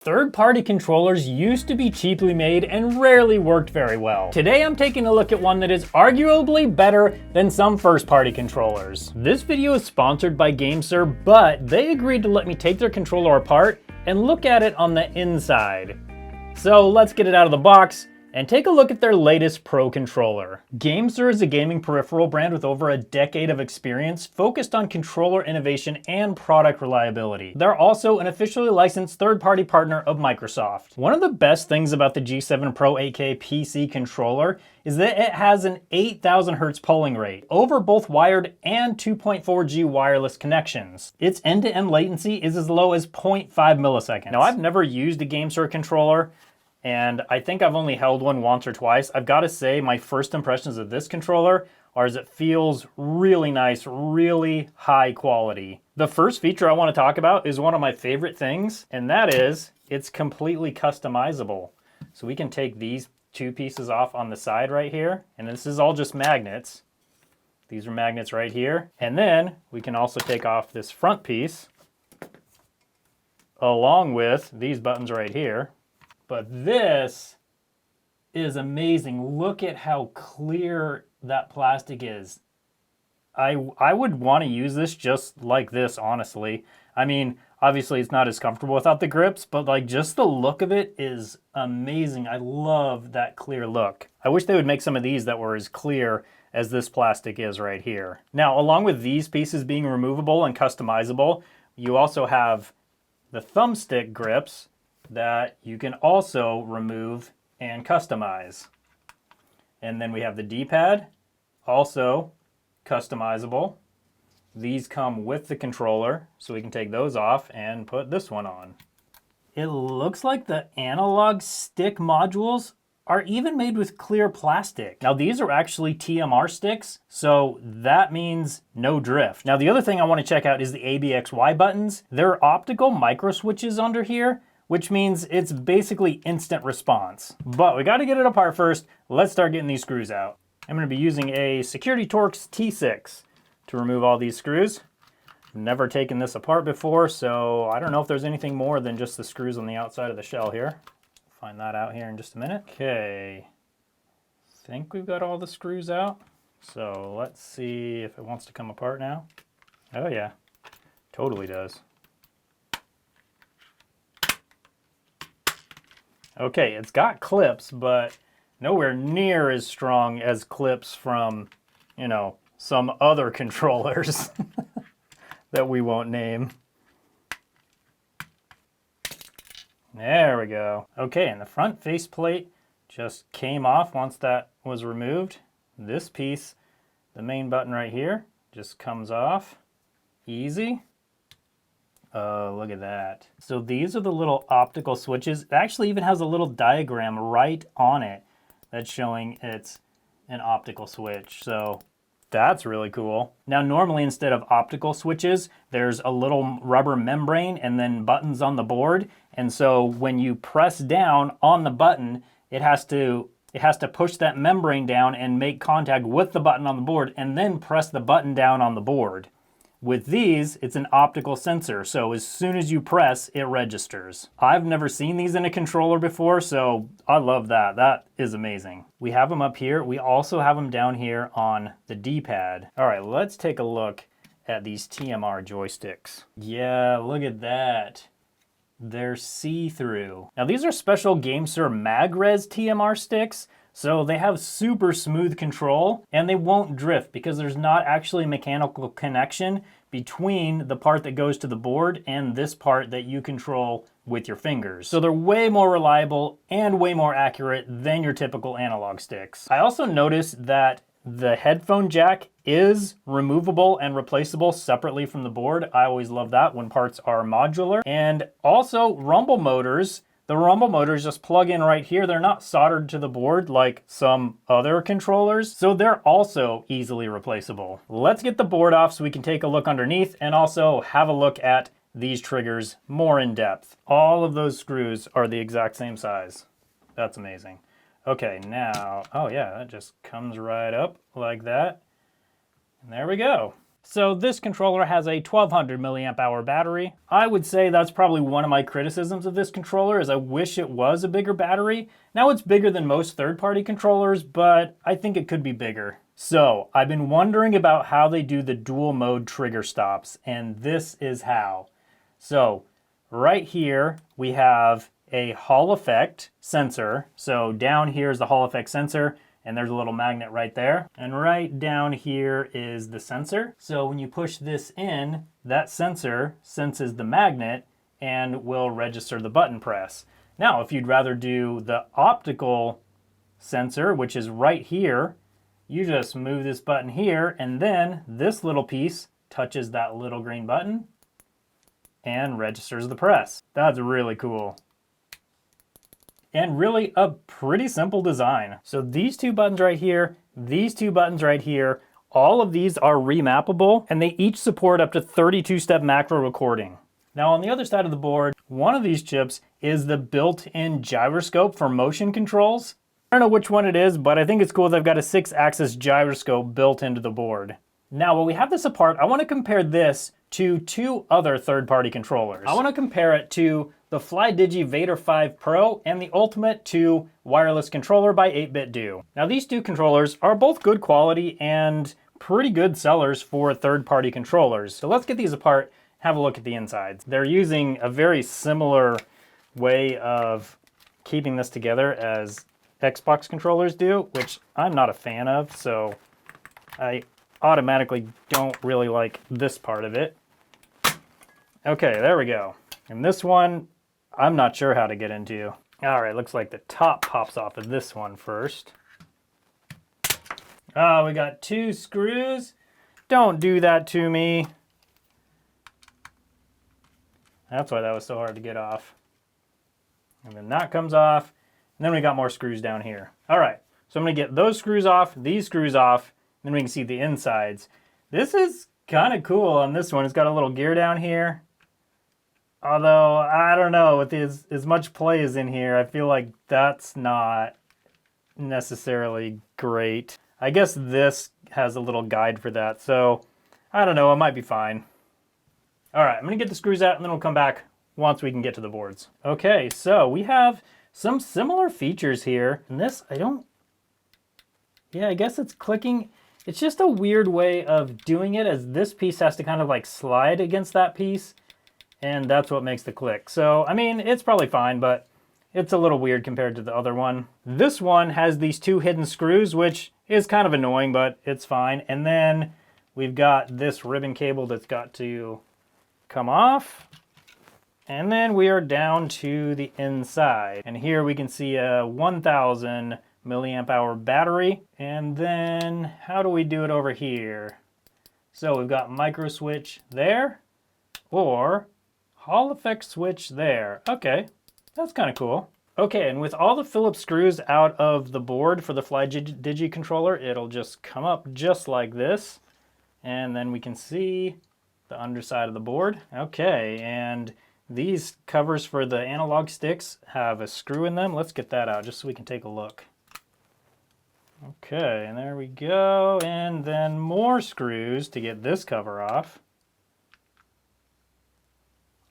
Third-party controllers used to be cheaply made and rarely worked very well. Today I'm taking a look at one that is arguably better than some first-party controllers. This video is sponsored by GameSir, but they agreed to let me take their controller apart and look at it on the inside. So let's get it out of the box and take a look at their latest Pro controller. GameSir is a gaming peripheral brand with over a decade of experience focused on controller innovation and product reliability. They're also an officially licensed third-party partner of Microsoft. One of the best things about the G7 Pro 8K PC controller is that it has an 8,000 Hertz polling rate over both wired and 2.4G wireless connections. Its end-to-end latency is as low as 0.5 milliseconds. Now, I've never used a GameSir controller, and I think I've only held one once or twice. I've got to say my first impressions of this controller are it feels really nice, really high quality. The first feature I want to talk about is one of my favorite things, and that is it's completely customizable. So we can take these two pieces off on the side right here, and this is all just magnets. These are magnets right here. And then we can also take off this front piece along with these buttons right here. But this is amazing. Look at how clear that plastic is. I would want to use this just like this, honestly. I mean, obviously it's not as comfortable without the grips, but like just the look of it is amazing. I love that clear look. I wish they would make some of these that were as clear as this plastic is right here. Now, along with these pieces being removable and customizable, you also have the thumbstick grips that you can also remove and customize. And then we have the D-pad, also customizable. These come with the controller, so we can take those off and put this one on. It looks like the analog stick modules are even made with clear plastic. Now these are actually TMR sticks, so that means no drift. Now the other thing I want to check out is the ABXY buttons. They're optical micro switches under here, which means it's basically instant response. But we gotta get it apart first. Let's start getting these screws out. I'm gonna be using a Security Torx T6 to remove all these screws. I've never taken this apart before, so I don't know if there's anything more than just the screws on the outside of the shell here. Find that out here in just a minute. Okay, think we've got all the screws out. So let's see if it wants to come apart now. Oh yeah, totally does. Okay, it's got clips, but nowhere near as strong as clips from, you know, some other controllers that we won't name. There we go. Okay, and the front faceplate just came off once that was removed. This piece, the main button right here, just comes off. Easy. Oh, look at that. So these are the little optical switches. It actually even has a little diagram right on it that's showing it's an optical switch. So that's really cool. Now, normally instead of optical switches, there's a little rubber membrane and then buttons on the board. And so when you press down on the button, it has to push that membrane down and make contact with the button on the board and then press the button down on the board. With these, it's an optical sensor, so as soon as you press, it registers. I've never seen these in a controller before, so I love that. That is amazing. We have them up here. We also have them down here on the D-pad. All right, let's take a look at these TMR joysticks. Yeah, look at that. They're see-through. Now, these are special GameSir MagRes TMR sticks, so they have super smooth control and they won't drift because there's not actually a mechanical connection between the part that goes to the board and this part that you control with your fingers. So they're way more reliable and way more accurate than your typical analog sticks. I also noticed that the headphone jack is removable and replaceable separately from the board. I always love that when parts are modular. And also rumble motors. The rumble motors just plug in right here. They're not soldered to the board like some other controllers, so they're also easily replaceable. Let's get the board off so we can take a look underneath and also have a look at these triggers more in depth. All of those screws are the exact same size. That's amazing. Okay, now, oh yeah, that just comes right up like that. And there we go. So this controller has a 1200 milliamp hour battery. I would say that's probably one of my criticisms of this controller is I wish it was a bigger battery. Now it's bigger than most third-party controllers, but I think it could be bigger. So I've been wondering about how they do the dual mode trigger stops, and this is how. So right here we have a Hall effect sensor. So down here is the Hall effect sensor, and there's a little magnet right there. And right down here is the sensor. So when you push this in, that sensor senses the magnet and will register the button press. Now, if you'd rather do the optical sensor, which is right here, you just move this button here, and then this little piece touches that little green button and registers the press. That's really cool. And really a pretty simple design. So these two buttons right here, these two buttons right here, all of these are remappable, and they each support up to 32-step macro recording. Now on the other side of the board, one of these chips is the built-in gyroscope for motion controls. I don't know which one it is, but I think it's cool they've got a 6-axis gyroscope built into the board. Now while we have this apart, I want to compare this to two other third-party controllers. I want to compare it to the FlyDigi Vader 5 Pro and the Ultimate 2 wireless controller by 8BitDo. Now these two controllers are both good quality and pretty good sellers for third-party controllers. So let's get these apart, have a look at the insides. They're using a very similar way of keeping this together as Xbox controllers do, which I'm not a fan of, so I automatically don't really like this part of it. Okay, there we go. And this one, I'm not sure how to get into. All right, looks like the top pops off of this one first. Oh, we got two screws. Don't do that to me. That's why that was so hard to get off. And then that comes off. And then we got more screws down here. All right, so I'm gonna get those screws off, these screws off, then we can see the insides. This is kind of cool on this one. It's got a little gear down here. Although, I don't know, with as much play as in here, I feel like that's not necessarily great. I guess this has a little guide for that, so I don't know, it might be fine. All right, I'm gonna get the screws out and then we'll come back once we can get to the boards. Okay, so we have some similar features here. And this, I guess it's clicking. It's just a weird way of doing it as this piece has to kind of like slide against that piece. And that's what makes the click. So, I mean, it's probably fine, but it's a little weird compared to the other one. This one has these two hidden screws, which is kind of annoying, but it's fine. And then we've got this ribbon cable that's got to come off. And then we are down to the inside. And here we can see a 1000 milliamp hour battery. And then how do we do it over here? So we've got micro switch there, or Hall effect switch there. Okay, that's kind of cool. Okay, and with all the Phillips screws out of the board for the FlyDigi controller, it'll just come up just like this. And then we can see the underside of the board. Okay, and these covers for the analog sticks have a screw in them. Let's get that out just so we can take a look. Okay, and there we go. And then more screws to get this cover off.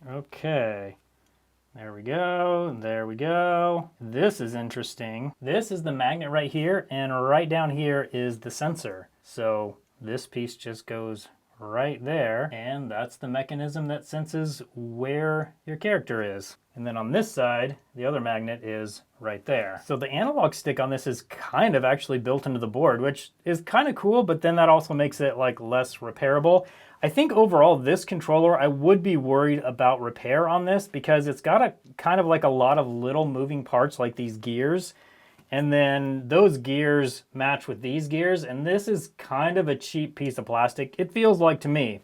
Okay, there we go, there we go. This is interesting. This is the magnet right here, and right down here is the sensor. So this piece just goes right there, and that's the mechanism that senses where your character is. And then on this side, the other magnet is right there. So the analog stick on this is kind of actually built into the board, which is kind of cool, but then that also makes it like less repairable. I think overall this controller, I would be worried about repair on this because it's got a kind of like a lot of little moving parts like these gears. And then those gears match with these gears, and this is kind of a cheap piece of plastic, it feels like to me.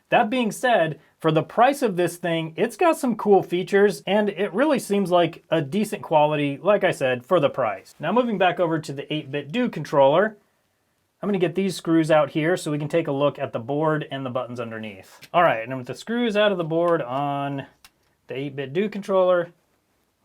That being said, for the price of this thing, it's got some cool features, and it really seems like a decent quality, like I said, for the price. Now moving back over to the 8BitDo controller, I'm gonna get these screws out here so we can take a look at the board and the buttons underneath. All right, and with the screws out of the board on the 8BitDo controller,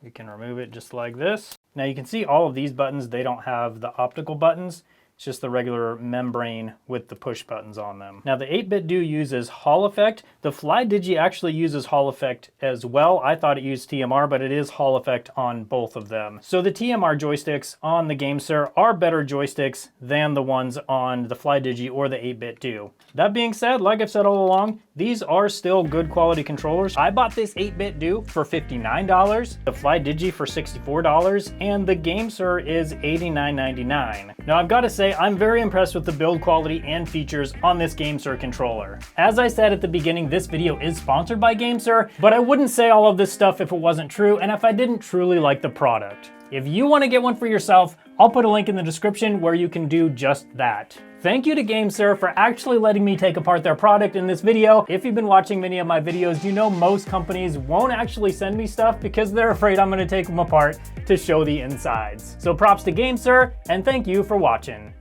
we can remove it just like this. Now you can see all of these buttons, they don't have the optical buttons. It's just the regular membrane with the push buttons on them. Now the 8-bit do uses Hall Effect. The FlyDigi actually uses Hall Effect as well. I thought it used TMR, but it is Hall Effect on both of them. So the TMR joysticks on the GameSir are better joysticks than the ones on the FlyDigi or the 8-bit do. That being said, like I've said all along, these are still good quality controllers. I bought this 8-bit do for $59, the FlyDigi for $64, and the GameSir is $89.99. Now I've got to say, I'm very impressed with the build quality and features on this GameSir controller. As I said at the beginning, this video is sponsored by GameSir, but I wouldn't say all of this stuff if it wasn't true and if I didn't truly like the product. If you want to get one for yourself, I'll put a link in the description where you can do just that. Thank you to GameSir for actually letting me take apart their product in this video. If you've been watching many of my videos, you know most companies won't actually send me stuff because they're afraid I'm going to take them apart to show the insides. So props to GameSir, and thank you for watching.